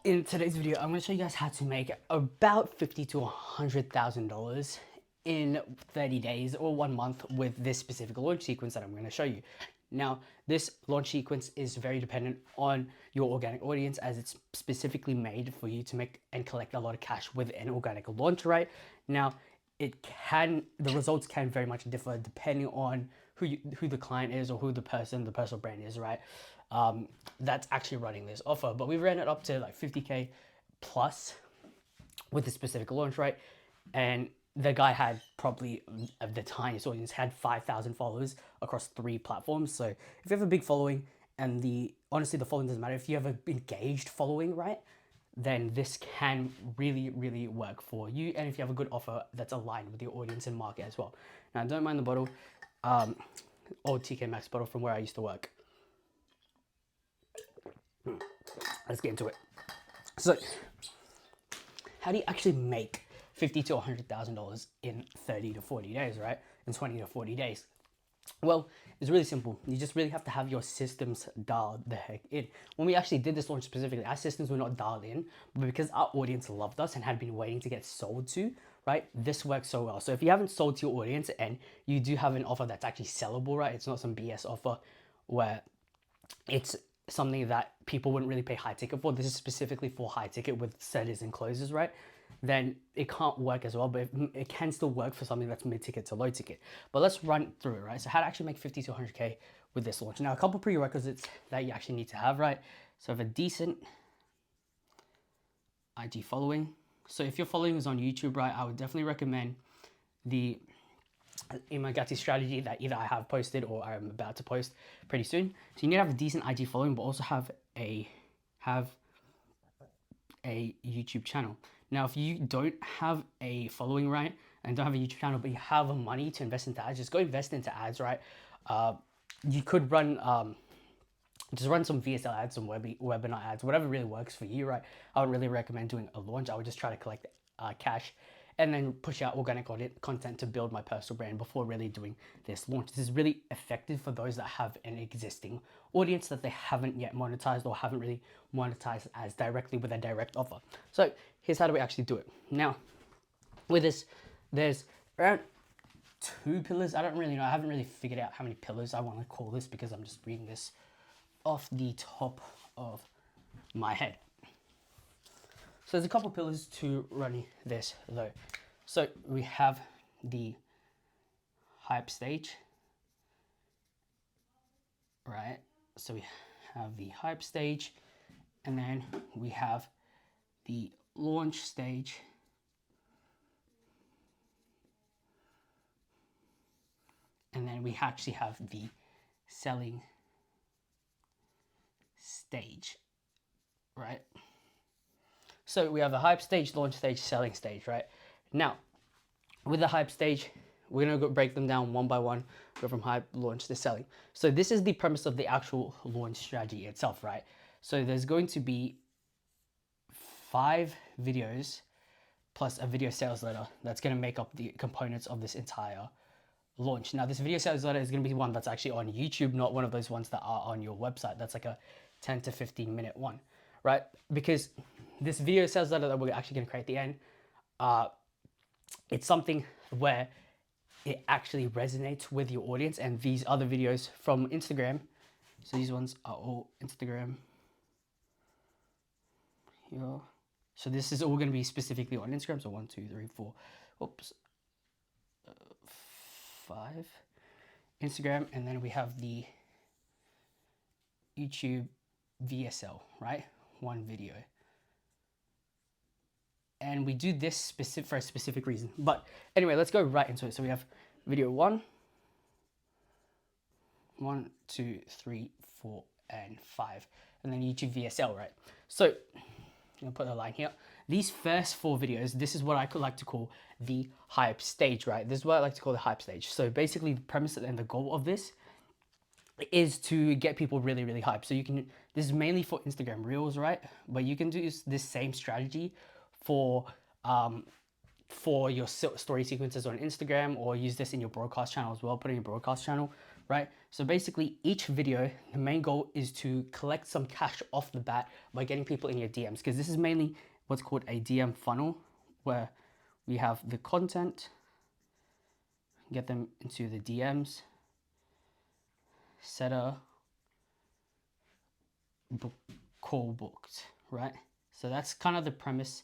In today's video, I'm going to show you guys how to make about $50,000 to $100,000 in 30 days or 1 month with this specific launch sequence that I'm going to show you. Now, this launch sequence is very dependent on your organic audience, as it's specifically made for you to make and collect a lot of cash with an organic launch, right? Now, the results can very much differ depending on who the client is or who the personal brand is, right? That's actually running this offer. But we ran it up to like 50K plus with a specific launch, right? And the guy had probably the tiniest audience, had 5,000 followers across 3 platforms. So if you have a big following, and honestly the following doesn't matter, if you have an engaged following, right, then this can really work for you. And if you have a good offer that's aligned with your audience and market as well. Now, don't mind the bottle, old TK Maxx bottle from where I used to work. Let's get into it. So, how do you actually make $50,000 to $100,000 in 30 to 40 days, right? In 20 to 40 days? Well, it's really simple. You just really have to have your systems dialed the heck in. When we actually did this launch specifically, our systems were not dialed in, but because our audience loved us and had been waiting to get sold to, right, this works so well. So if you haven't sold to your audience and you do have an offer that's actually sellable, right, it's not some BS offer where it's something that people wouldn't really pay high ticket for. This is specifically for high ticket with setters and closers, right? Then it can't work as well, but it can still work for something that's mid-ticket to low ticket. But let's run through it, right? So how to actually make 50 to 100K with this launch. Now, a couple prerequisites that you actually need to have, right? So have a decent IG following. So if your following is on YouTube, right, I would definitely recommend the Imagati strategy that either I have posted or I'm about to post pretty soon. So you need to have a decent IG following, but also have a YouTube channel. Now, if you don't have a following, right, and don't have a YouTube channel, but you have money to invest into ads, just go invest into ads, right? You could run just run some VSL ads, some webinar ads, whatever really works for you, right? I would really recommend doing a launch. I would just try to collect cash and then push out organic content to build my personal brand before really doing this launch. This is really effective for those that have an existing audience that they haven't yet monetized or haven't really monetized as directly with a direct offer. So here's how do we actually do it. Now, with this, there's around 2 pillars. I don't really know. I haven't really figured out how many pillars I want to call this because I'm just reading this off the top of my head. So there's a couple pillars to running this though. So we have the hype stage, right? So we have the hype stage, and then we have the launch stage, and then we actually have the selling stage, right? So we have the hype stage, launch stage, selling stage, right? Now, with the hype stage, we're gonna break them down one by one, go from hype, launch to selling. So this is the premise of the actual launch strategy itself, right? So there's going to be 5 videos plus a video sales letter that's gonna make up the components of this entire launch. Now, this video sales letter is gonna be one that's actually on YouTube, not one of those ones that are on your website. That's like a 10 to 15 minute one, right? Because this video sales letter that we're actually going to create at the end, it's something where it actually resonates with your audience. And these other videos from Instagram, so these ones are all Instagram here. So this is all going to be specifically on Instagram. So 1, 2, 3, 4, oops, 5 Instagram, and then we have the YouTube VSL, right? 1 video. And we do this for a specific reason. But anyway, let's go right into it. So we have video 1, 1, 2, 3, 4, and 5. And then YouTube VSL, right? So I'm gonna put a line here. These first 4 videos, this is what I could like to call the hype stage, right? This is what I like to call the hype stage. So basically the premise and the goal of this is to get people really hyped. So you can, this is mainly for Instagram Reels, right? But you can do this same strategy for your story sequences on Instagram, or use this in your broadcast channel as well. Put in your broadcast channel right? So basically each video, the main goal is to collect some cash off the bat by getting people in your DMs, because this is mainly what's called a DM funnel, where we have the content, get them into the DMs, setter, call booked, right? So that's kind of the premise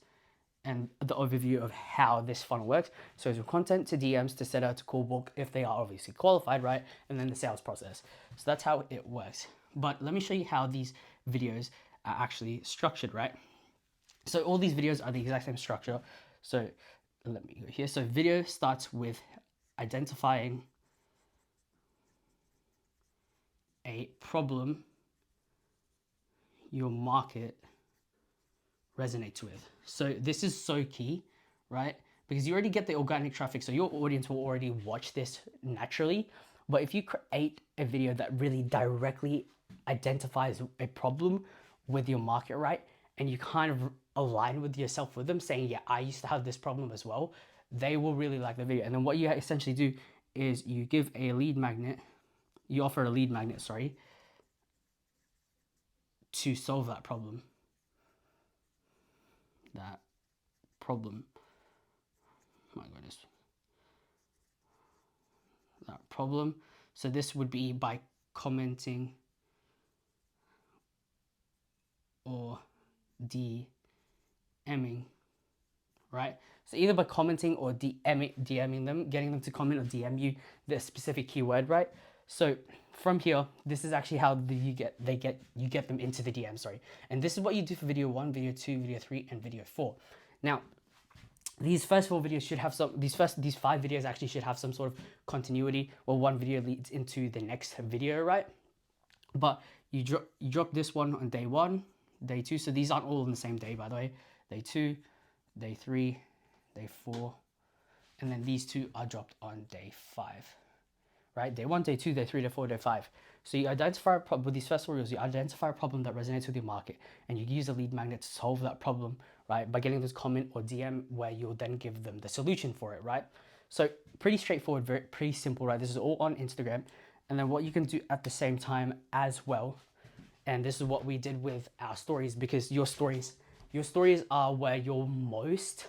and the overview of how this funnel works. So it's from content to DMs to setter to call book if they are obviously qualified, right? And then the sales process. So that's how it works. But let me show you how these videos are actually structured, right? So all these videos are the exact same structure. So let me go here. So video starts with identifying a problem your market resonates with. So this is so key, right? Because you already get the organic traffic, so your audience will already watch this naturally. But if you create a video that really directly identifies a problem with your market, right, and you kind of align with yourself with them, saying, yeah, I used to have this problem as well, they will really like the video. And then what you essentially do is you give a lead magnet, you offer a lead magnet, sorry, to solve that problem. My goodness, that problem. So this would be by commenting or DMing, right? So either by commenting or DMing them, getting them to comment or DM you the specific keyword, right? So from here, this is actually how you get them into the DM, sorry. And this is what you do for video 1, video 2, video 3, and video 4. Now, these first 4 videos should have some, these 5 videos actually should have some sort of continuity, where one video leads into the next video, right? But you drop this one on day 1, day 2. So these aren't all on the same day, by the way. Day 2, day 3, day 4, and then these 2 are dropped on day 5, right? Day 1, day 2, day 3, day 4, day 5. So you identify a problem with these first 4 reels. You identify a problem that resonates with your market, and you use a lead magnet to solve that problem, right? By getting this comment or DM, where you'll then give them the solution for it, right? So pretty straightforward, pretty simple, right? This is all on Instagram. And then what you can do at the same time as well, and this is what we did with our stories, because your stories are where you're most,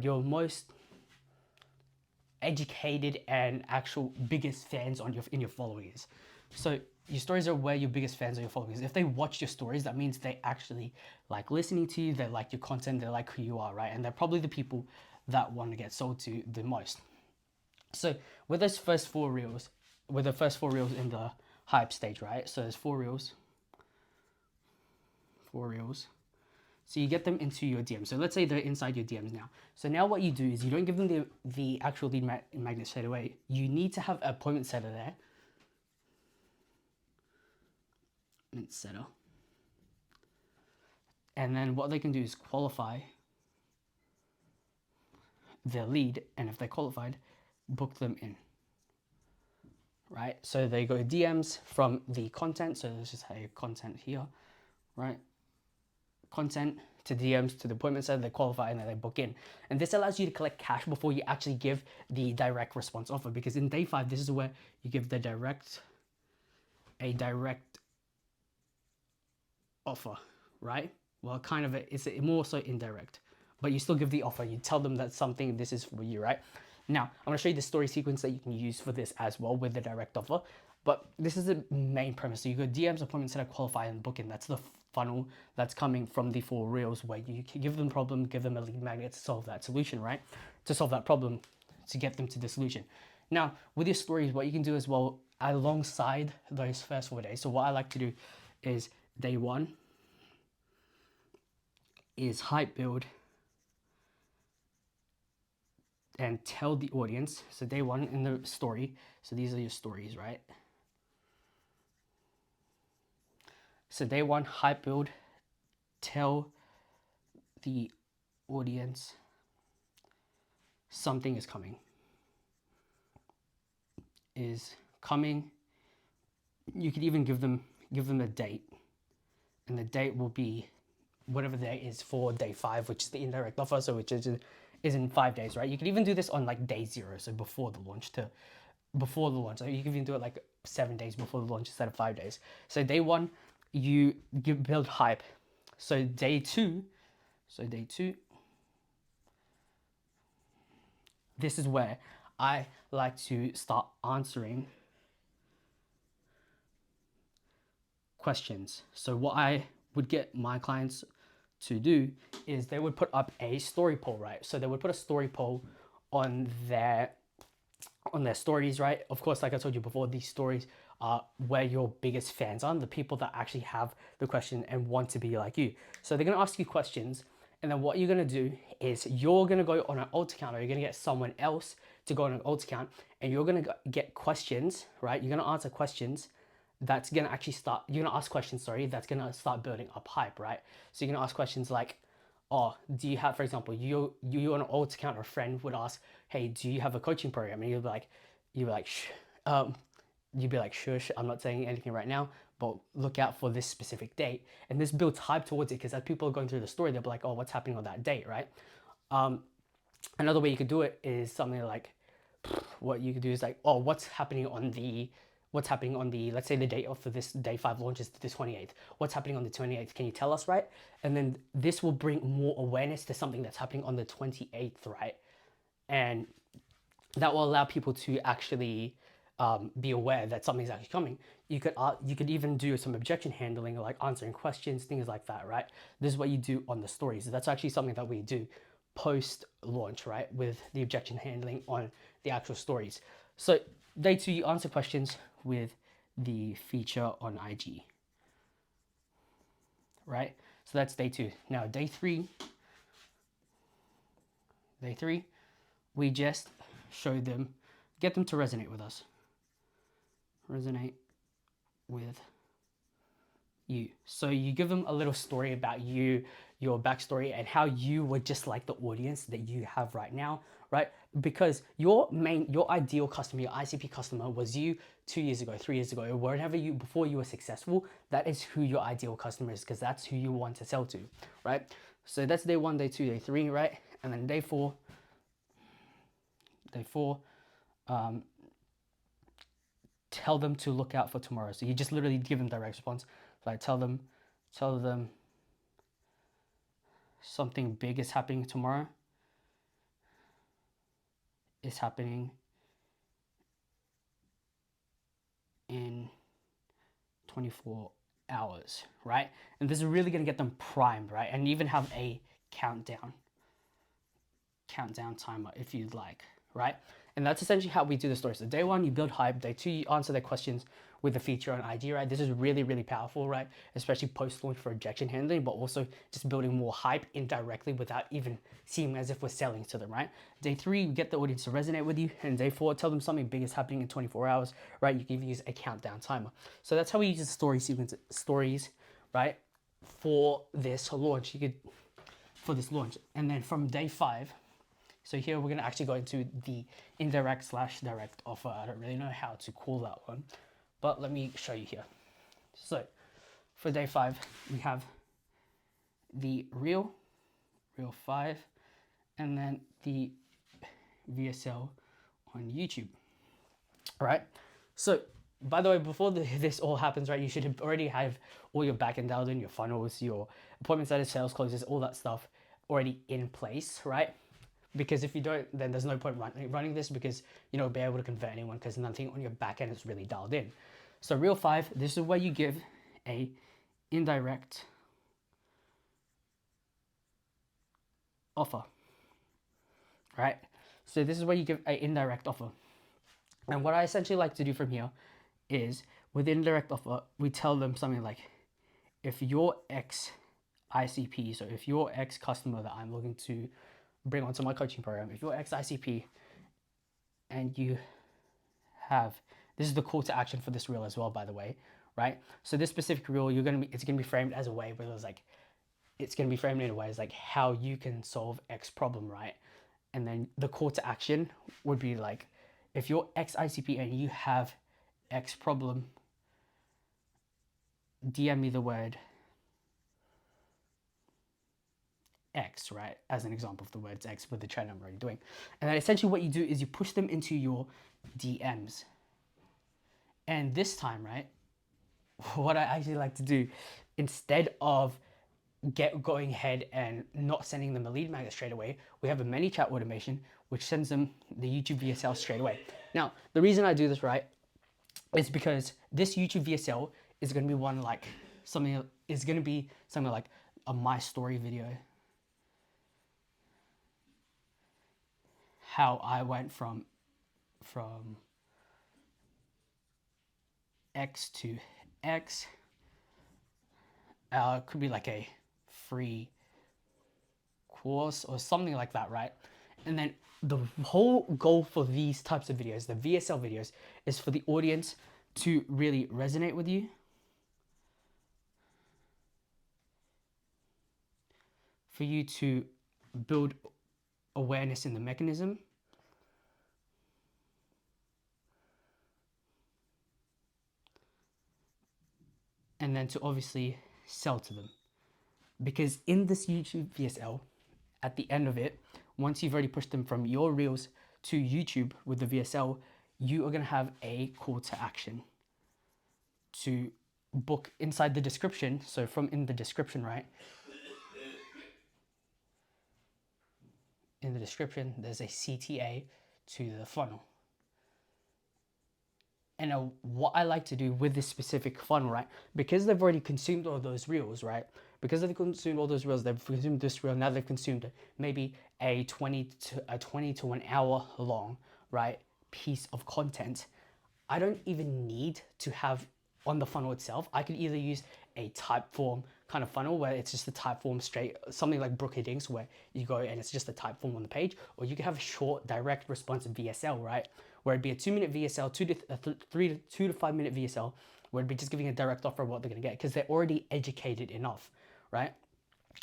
you're most educated and actual biggest fans in your followers. So your stories are where your biggest fans are your followers. If they watch your stories, that means they actually like listening to you, they like your content, they like who you are, right? And they're probably the people that want to get sold to the most. So with those first 4 reels, in the hype stage, right? So there's 4 reels. So you get them into your DMs. So let's say they're inside your DMs now. So now what you do is you don't give them the actual lead magnet straight away. You need to have an appointment setter there. And then what they can do is qualify their lead, and if they're qualified, book them in. Right? So they go DMs from the content. So let's just say content here, right? Content to DMs to the appointment setter, they qualify, and then they book in. And this allows you to collect cash before you actually give the direct response offer, because in day 5, this is where you give a direct offer, right? Well, kind of it's more so indirect, but you still give the offer. You tell them that this is for you, right? Now, I'm going to show you the story sequence that you can use for this as well with the direct offer. But this is the main premise. So you go DMs, appointment setter, qualify, and book in. That's the funnel that's coming from the 4 reels, where you give them a problem, give them a lead magnet to solve that solution, right? To solve that problem, to get them to the solution. Now, with your stories, what you can do as well alongside those first 4 days. So what I like to do is day 1 is hype build and tell the audience. So day 1 in the story. So these are your stories, right? So day 1, hype build, tell the audience something is coming. You could even give them a date, and the date will be whatever the date is for day 5, which is the indirect offer, so which is in 5 days, right? You could even do this on like day 0, so before the launch, to before the launch. So you can even do it like 7 days before the launch instead of 5 days. So day one, you build hype. So day two, this is where I like to start answering questions. So what I would get my clients to do is they would put up a story poll, right? So they would put a story poll on their stories, right? Of course, like I told you before, these stories are where your biggest fans are, the people that actually have the question and want to be like you. So they're gonna ask you questions, and then what you're gonna do is you're gonna go on an alt account, or you're gonna get someone else to go on an alt account, and you're gonna get questions, right? You're gonna answer questions that's gonna actually start, you're gonna ask questions, sorry, that's gonna start building up hype, right? So you're gonna ask questions like, oh, do you have, for example, you on an old account, or a friend would ask, hey, do you have a coaching program? And you'd be like, you'd be like, shush, I'm not saying anything right now, but look out for this specific date. And this builds hype towards it, because as people are going through the story, they'll be like, oh, what's happening on that date, right? Another way you could do it is something like, what you could do is like, oh, what's happening on the, let's say the date of this day 5 launch is the 28th. What's happening on the 28th? Can you tell us, right? And then this will bring more awareness to something that's happening on the 28th, right? And that will allow people to actually be aware that something's actually coming. You could even do some objection handling, like answering questions, things like that, right? This is what you do on the stories. That's actually something that we do post launch, right, with the objection handling on the actual stories. So day 2, you answer questions with the feature on IG, right? So that's day 2. Now day 3, we just show them, get them to resonate with us. Resonate with you. So you give them a little story about you, your backstory, and how you were just like the audience that you have right now, right? Because your ideal customer, your ICP customer, was you 2 years ago, 3 years ago, or wherever you, before you were successful. That is who your ideal customer is, because that's who you want to sell to, right? So that's day 1, day 2, day 3, right? And then day 4, tell them to look out for tomorrow. So you just literally give them direct response. Like tell them something big is happening tomorrow. It's happening in 24 hours, right? And this is really gonna get them primed, right? And even have a countdown timer if you'd like, right? And that's essentially how we do the story. So day 1, you build hype. Day 2, you answer their questions with a feature on IG, right? This is really, really powerful, right? Especially post-launch for objection handling, but also just building more hype indirectly without even seeming as if we're selling to them, right? Day 3, we get the audience to resonate with you. And day 4, tell them something big is happening in 24 hours, right? You can use a countdown timer. So that's how we use the story sequence, stories, right? For this launch, for this launch. And then from day 5, so here we're going to actually go into the indirect/direct offer. I don't really know how to call that one, but let me show you here. So for day 5, we have the Reel 5, and then the VSL on YouTube, right? So by the way, before this all happens, right, you should already have all your backend dialed in, your funnels, your appointment status, sales closes, all that stuff already in place, right? Because if you don't, then there's no point running this, because you know, be able to convert anyone, because nothing on your back end is really dialed in. So Reel 5, this is where you give a indirect offer, right? So this is where you give an indirect offer. And what I essentially like to do from here is, with indirect offer, we tell them something like, if your ex ICP, so if your ex customer that I'm looking to bring onto my coaching program, if you're ex-ICP and you have, this is the call to action for this reel as well, by the way, right? So this specific reel, it's gonna be framed as a way where it's gonna be framed in a way as like how you can solve X problem, right? And then the call to action would be like, if you're ex-ICP and you have X problem, DM me the word X, right? As an example of the words X with the trend I'm already doing. And then essentially what you do is you push them into your DMs. And this time, right, what I actually like to do, instead of going ahead and not sending them a lead magnet straight away, we have a ManyChat automation which sends them the YouTube VSL straight away. Now, the reason I do this, right, is because this YouTube VSL is going to be one like something like a my story video. How I went from X to X. Could be like a free course or something like that, right? And then the whole goal for these types of videos, the VSL videos, is for the audience to really resonate with you, for you to build awareness in the mechanism, and then to obviously sell to them. Because in this YouTube VSL, at the end of it, once you've already pushed them from your Reels to YouTube with the VSL, you are going to have a call to action to book inside the description. So from in the description, right? In the description, there's a CTA to the funnel. And what I like to do with this specific funnel, right? Because they've already consumed all those Reels, right? Because they've consumed all those Reels, they've consumed this Reel, now they've consumed maybe a 20 to 1 hour long, right, piece of content. I don't even need to have on the funnel itself. I could either use a Typeform kind of funnel where it's just a Typeform straight, something like Brookydinks where you go and it's just a Typeform on the page, or you could have a short, direct responsive VSL, right? Where it'd be a 2-minute VSL, 2 to 5 minute VSL, where it'd be just giving a direct offer of what they're gonna get because they're already educated enough, right?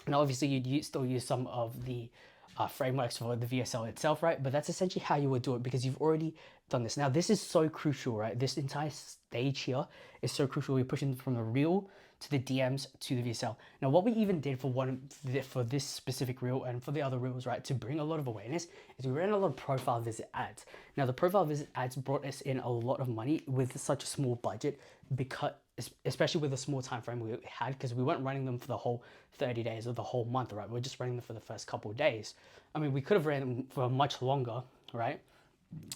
Now, obviously, you'd still use some of the frameworks for the VSL itself, right? But that's essentially how you would do it because you've already done this. Now, this is so crucial, right? This entire stage here is so crucial. We're pushing from the Reel to the DMs to the VSL. Now, what we even did for this specific Reel and for the other Reels, right, to bring a lot of awareness is we ran a lot of profile visit ads. Now, the profile visit ads brought us in a lot of money with such a small budget because especially with the small time frame we had, because we weren't running them for the whole 30 days or the whole month, right? We're just running them for the first couple of days. I mean, we could have ran them for much longer, right?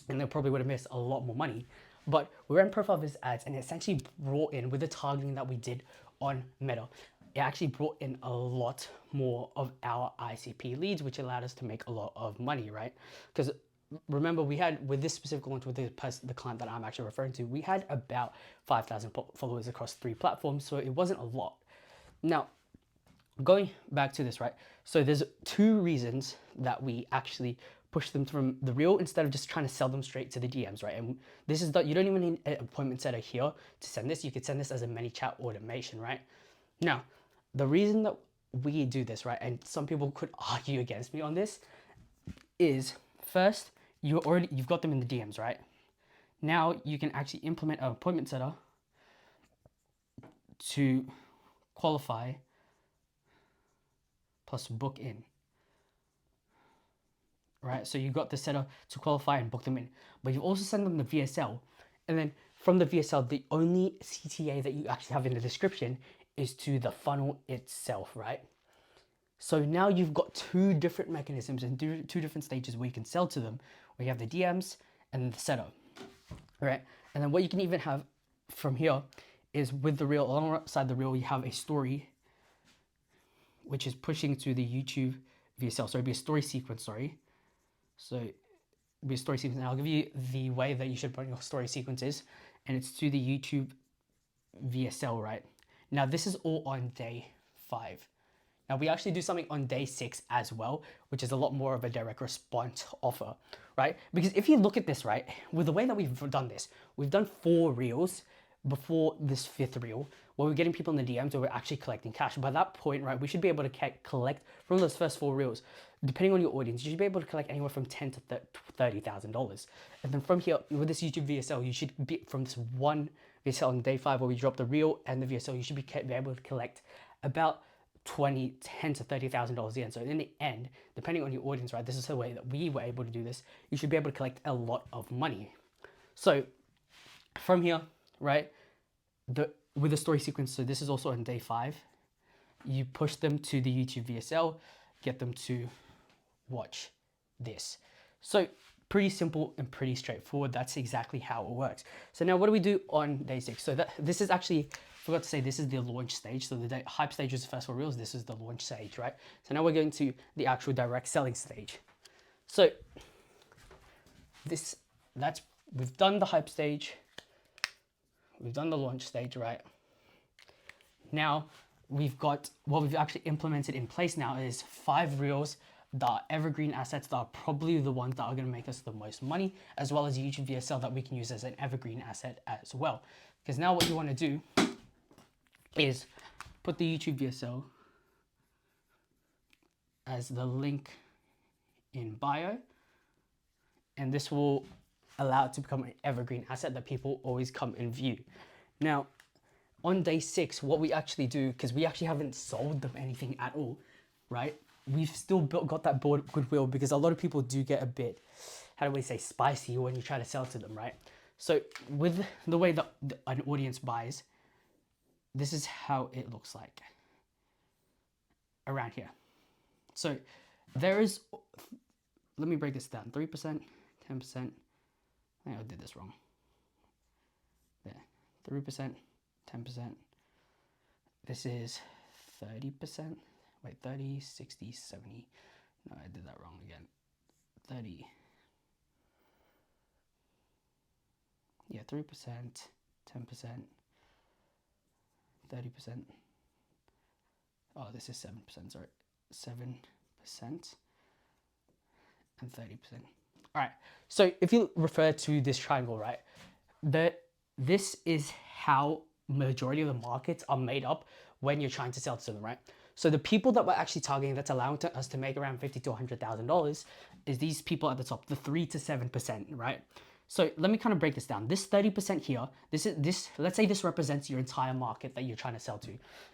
And they probably would have missed a lot more money. But we ran profile visit ads and it essentially brought in, with the targeting that we did on Meta, it actually brought in a lot more of our ICP leads, which allowed us to make a lot of money, right? Because remember, we had, with this specific launch with the client that I'm actually referring to, we had about 5,000 followers across 3 platforms, so it wasn't a lot. Now, going back to this, right? So there's 2 reasons that we actually push them from the Reel instead of just trying to sell them straight to the DMs, right? And this is that you don't even need an appointment setter here to send this. You could send this as a ManyChat automation, right? Now, the reason that we do this, right, and some people could argue against me on this, is first, you've got them in the DMs, right? Now you can actually implement an appointment setter to qualify plus book in, right? So you've got the setter to qualify and book them in, but you've also sent them the VSL, and then from the VSL, the only CTA that you actually have in the description is to the funnel itself, right? So now you've got 2 different mechanisms and 2 different stages where you can sell to them, where you have the DMs and the setup, right? And then what you can even have from here is with the Reel, alongside the Reel, you have a story, which is pushing to the YouTube VSL. So it'd be a story sequence, sorry. So it'd be a story sequence. And I'll give you the way that you should put your story sequences, and it's to the YouTube VSL, right? Now this is all on day 5. Now we actually do something on day 6 as well, which is a lot more of a direct response offer, right? Because if you look at this, right, with the way that we've done this, we've done 4 Reels before this 5th Reel, where we're getting people in the DMs, where we're actually collecting cash. By that point, right, we should be able to collect from those first 4 Reels, depending on your audience, you should be able to collect anywhere from $10,000 to $30,000. And then from here, with this YouTube VSL, you should be, from this one VSL on day 5, where we drop the Reel and the VSL, you should be able to collect about $10,000 to $30,000 in. So in the end, depending on your audience, right, this is the way that we were able to do this, you should be able to collect a lot of money, So from here, right, with the story sequence, so this is also on day 5, you push them to the YouTube VSL, get them to watch this. So pretty simple and pretty straightforward. That's exactly how it works. So now what do we do on day 6? So this is actually, forgot to say, this is the launch stage. So the hype stage is the first 4 reels. This is the launch stage, right? So now we're going to the actual direct selling stage. So we've done the hype stage. We've done the launch stage, right? Now we've got what we've actually implemented in place now is 5 reels that are evergreen assets that are probably the ones that are going to make us the most money, as well as YouTube VSL that we can use as an evergreen asset as well. Because now what you want to do is put the YouTube VSL as the link in bio, and this will allow it to become an evergreen asset that people always come and view. Now, on day 6, what we actually do, because we actually haven't sold them anything at all, right? We've still got that goodwill, because a lot of people do get a bit, how do we say, spicy when you try to sell to them, right? So with the way that an audience buys, this is how it looks like around here. So there is, let me break this down, 3%, 10%, I think I did this wrong. There, 3%, 10%. This is 30%. Wait, 30, 60, 70. No, I did that wrong again. 30. Yeah, 3%, 10%, 30%. Oh, this is 7%, sorry. 7% and 30%. All right, so if you refer to this triangle, right, this is how majority of the markets are made up when you're trying to sell to them, right? So the people that we're actually targeting that's allowing us to make around $50,000 to $100,000 is these people at the top, the 3 to 7%, right? So let me kind of break this down. This 30% here, let's say this represents your entire market that you're trying to sell to.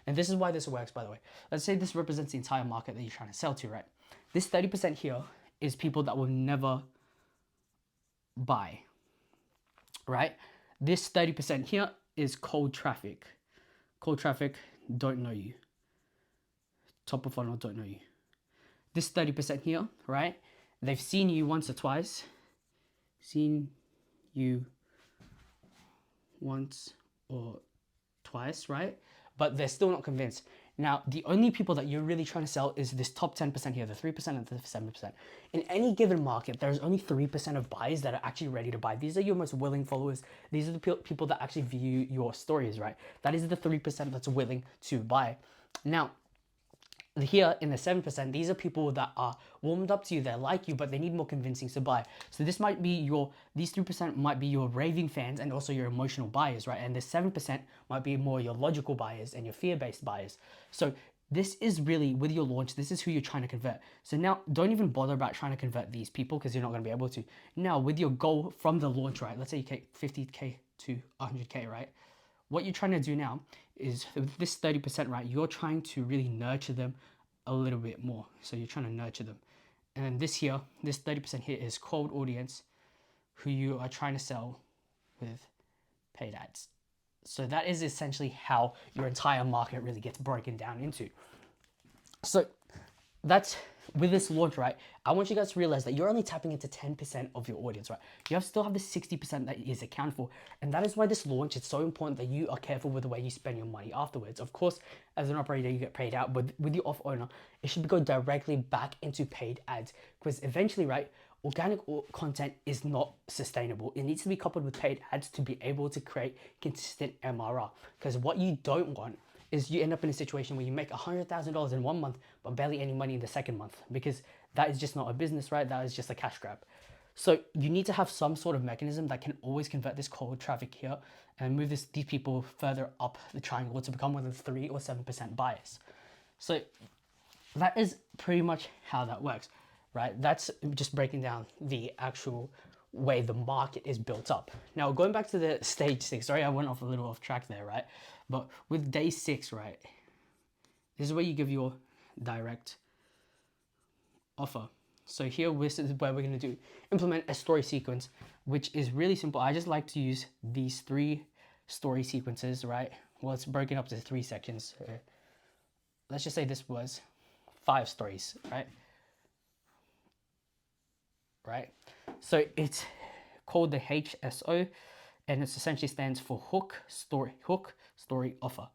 And this is why this works, by the way. Let's say this represents the entire market that you're trying to sell to, right? This 30% here is people that will never buy, right? This 30% here is cold traffic. Cold traffic, don't know you. Top of funnel, don't know you. This 30% here, right? They've seen you once or twice. Seen you once or twice, right? But they're still not convinced. Now, the only people that you're really trying to sell is this top 10% here, the 3% and the 7%. In any given market, there's only 3% of buyers that are actually ready to buy. These are your most willing followers. These are the people that actually view your stories, right? That is the 3% that's willing to buy. Now, here in the 7%, these are people that are warmed up to you, they like you, but they need more convincing to buy. So this might be these 3% might be your raving fans and also your emotional buyers, right? And the 7% might be more your logical buyers and your fear-based buyers. So this is really, with your launch, this is who you're trying to convert. So now don't even bother about trying to convert these people because you're not going to be able to. Now with your goal from the launch, right? Let's say you get 50K to 100K, right? What you're trying to do now is with this 30%, right, you're trying to really nurture them a little bit more. So you're trying to nurture them. And then this 30% here is cold audience who you are trying to sell with paid ads. So that is essentially how your entire market really gets broken down into. So that's with this launch, right? I want you guys to realize that you're only tapping into 10% of your audience, right? You still have the 60% that is accounted for. And that is why this launch is so important that you are careful with the way you spend your money afterwards. Of course, as an operator, you get paid out, but with your off owner, it should go directly back into paid ads because eventually, right, organic content is not sustainable. It needs to be coupled with paid ads to be able to create consistent MRR. Because what you don't want is you end up in a situation where you make $100,000 in 1 month, but barely any money in the second month, because that is just not a business, right? That is just a cash grab. So you need to have some sort of mechanism that can always convert this cold traffic here and move these people further up the triangle to become within 3 or 7% buyers. So that is pretty much how that works, right? That's just breaking down the actual way the market is built up. Now, going back to the stage 6, sorry, I went off a little off track there, right? But with day 6, right, this is where you give your direct offer. So here, this is where we're going to implement a story sequence, which is really simple. I just like to use these 3 story sequences, right? Well, it's broken up to 3 sections. So let's just say this was 5 stories, right? So it's called the HSO, and it essentially stands for hook, story, offer,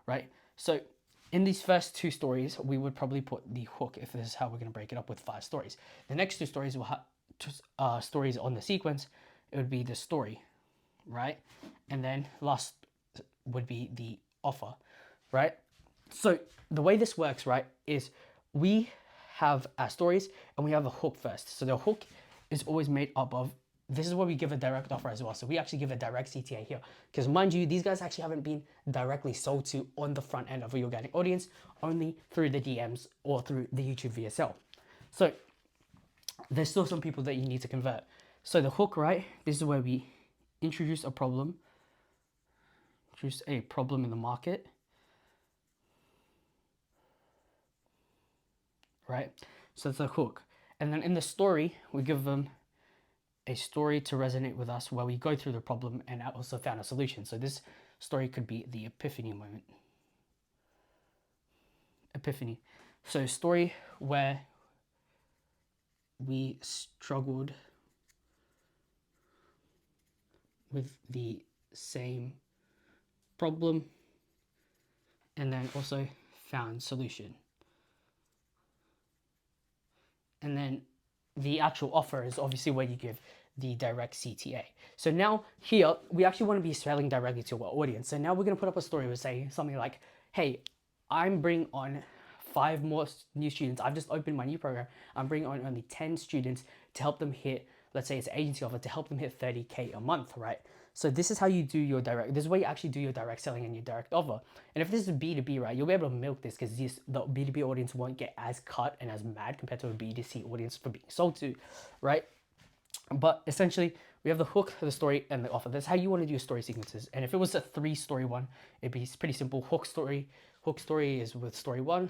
right? So in these first 2 stories, we would probably put the hook if this is how we're going to break it up with 5 stories. The next 2 stories will have stories on the sequence. It would be the story, right? And then last would be the offer, right? So the way this works, right, is we have our stories and we have a hook first. So the hook is always made up of, this is where we give a direct offer as well. So we actually give a direct CTA here, because mind you, these guys actually haven't been directly sold to on the front end of your organic audience, only through the DMs or through the YouTube VSL. So there's still some people that you need to convert. So the hook, right, this is where we introduce a problem in the market, right? So it's a hook. And then in the story, we give them a story to resonate with us where we go through the problem and also found a solution. So this story could be the epiphany moment. Epiphany. So a story where we struggled with the same problem and then also found solution. And then the actual offer is obviously where you give the direct CTA. So now here, we actually want to be selling directly to our audience. So now we're going to put up a story with say something like, hey, I'm bringing on 5 more new students. I've just opened my new program. I'm bringing on only 10 students to help them hit, let's say it's an agency offer, to help them hit 30K a month, right? So this is how you do your direct, this is where you actually do your direct selling and your direct offer. And if this is B2B, right, you'll be able to milk this because the B2B audience won't get as cut and as mad compared to a B2C audience for being sold to, right? But essentially, we have the hook, the story, and the offer. That's how you want to do story sequences. And if it was a 3-story one, it'd be pretty simple. Hook story is with story 1,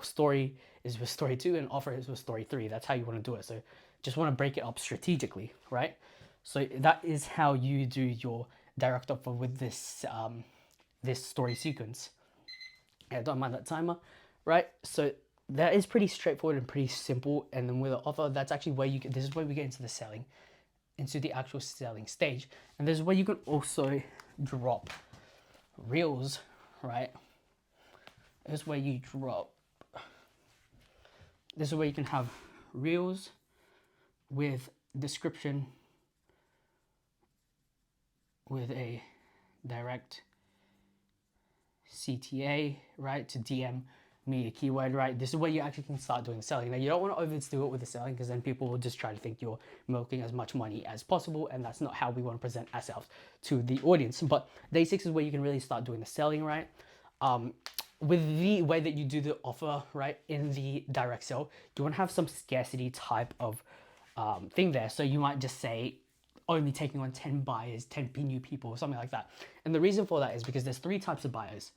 story is with story 2, and offer is with story 3. That's how you want to do it. So just want to break it up strategically, right? So that is how you do your direct offer with this this story sequence. Yeah, don't mind that timer, right? So that is pretty straightforward and pretty simple. And then with the offer, that's actually where you get, this is where we get into the selling, into the actual selling stage. And this is where you can also drop reels, right? This is where you drop, this is where you can have reels with description, with a direct CTA, right, to DM me a keyword, right? This is where you actually can start doing selling. Now, you don't want to overdo it with the selling because then people will just try to think you're milking as much money as possible, and that's not how we want to present ourselves to the audience. But day 6 is where you can really start doing the selling, right? With the way that you do the offer, right, in the direct sell, you want to have some scarcity type of thing there. So you might just say, only taking on 10 buyers, 10 new people, or something like that. And the reason for that is because there's 3 types of buyers.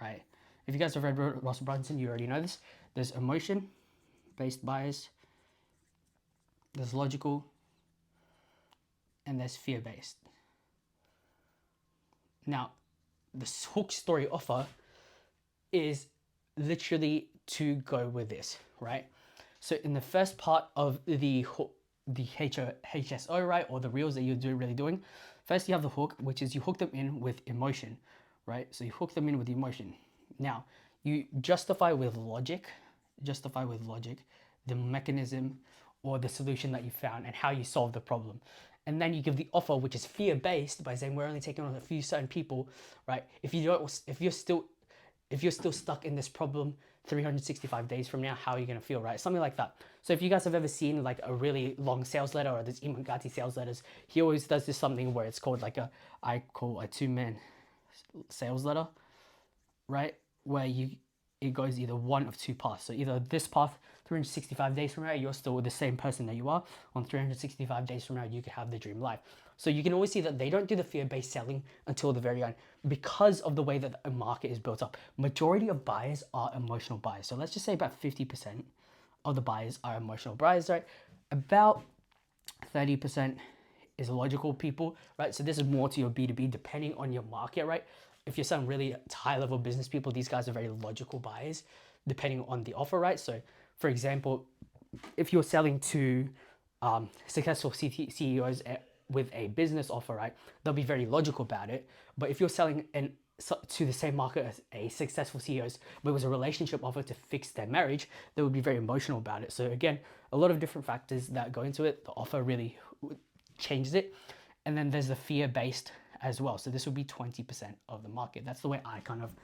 Right? If you guys have read Russell Brunson, you already know this. There's emotion-based buyers, there's logical, and there's fear-based. Now, the hook story offer is literally to go with this, right? So in the first part of the HSO, right, or the reels that you're really doing, first you have the hook, which is you hook them in with emotion, right? So you hook them in with emotion. Now, you justify with logic the mechanism or the solution that you found and how you solve the problem. And then you give the offer, which is fear-based, by saying we're only taking on a few certain people, right? If you're still stuck in this problem 365 days from now, how are you going to feel, right? Something like that. So if you guys have ever seen like a really long sales letter or this Imran Gatti sales letters, he always does this something where it's called like I call a 2-man sales letter, right? Where it goes either one of 2 paths. So either this path, 365 days from now, you're still the same person that you are. On 365 days from now, you could have the dream life. So you can always see that they don't do the fear-based selling until the very end because of the way that the market is built up. Majority of buyers are emotional buyers. So let's just say about 50% of the buyers are emotional buyers, right? About 30% is logical people, right? So this is more to your B2B depending on your market, right? If you're selling really high level business people, these guys are very logical buyers depending on the offer, right? So for example, if you're selling to successful CEOs with a business offer, right, they'll be very logical about it. But if you're selling to the same market as a successful CEOs, but it was a relationship offer to fix their marriage, they would be very emotional about it. So again, a lot of different factors that go into it. The offer really changes it. And then there's the fear-based as well. So this would be 20% of the market. That's the way I kind of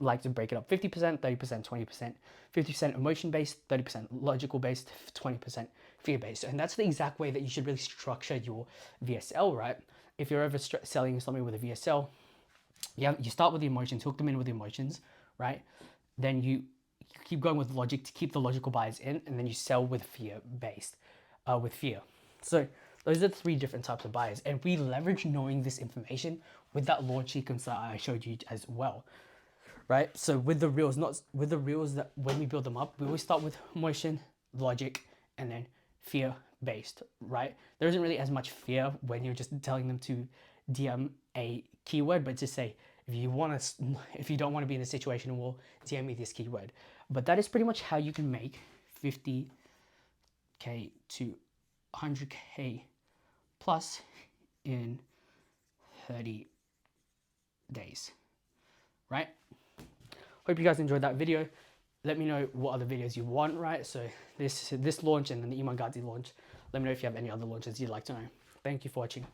like to break it up. 50%, 30%, 20%, 50% emotion-based, 30% logical-based, 20% fear-based. And that's the exact way that you should really structure your VSL, right? If you're ever selling something with a VSL, you start with the emotions, hook them in with the emotions, right? Then you keep going with logic to keep the logical buyers in, and then you sell with fear-based, with fear. So those are the three different types of buyers, and we leverage knowing this information with that launch sequence that I showed you as well, right? So with the reels, that when we build them up, we always start with emotion, logic, and then fear-based, right? There isn't really as much fear when you're just telling them to DM a keyword, but just say, if you don't want to be in a situation, we'll DM me this keyword. But that is pretty much how you can make 50K to 100K plus in 30 days, right? Hope you guys enjoyed that video. Let me know what other videos you want, right? So this launch and then the Iman Gadzhi launch. Let me know if you have any other launches you'd like to know. Thank you for watching.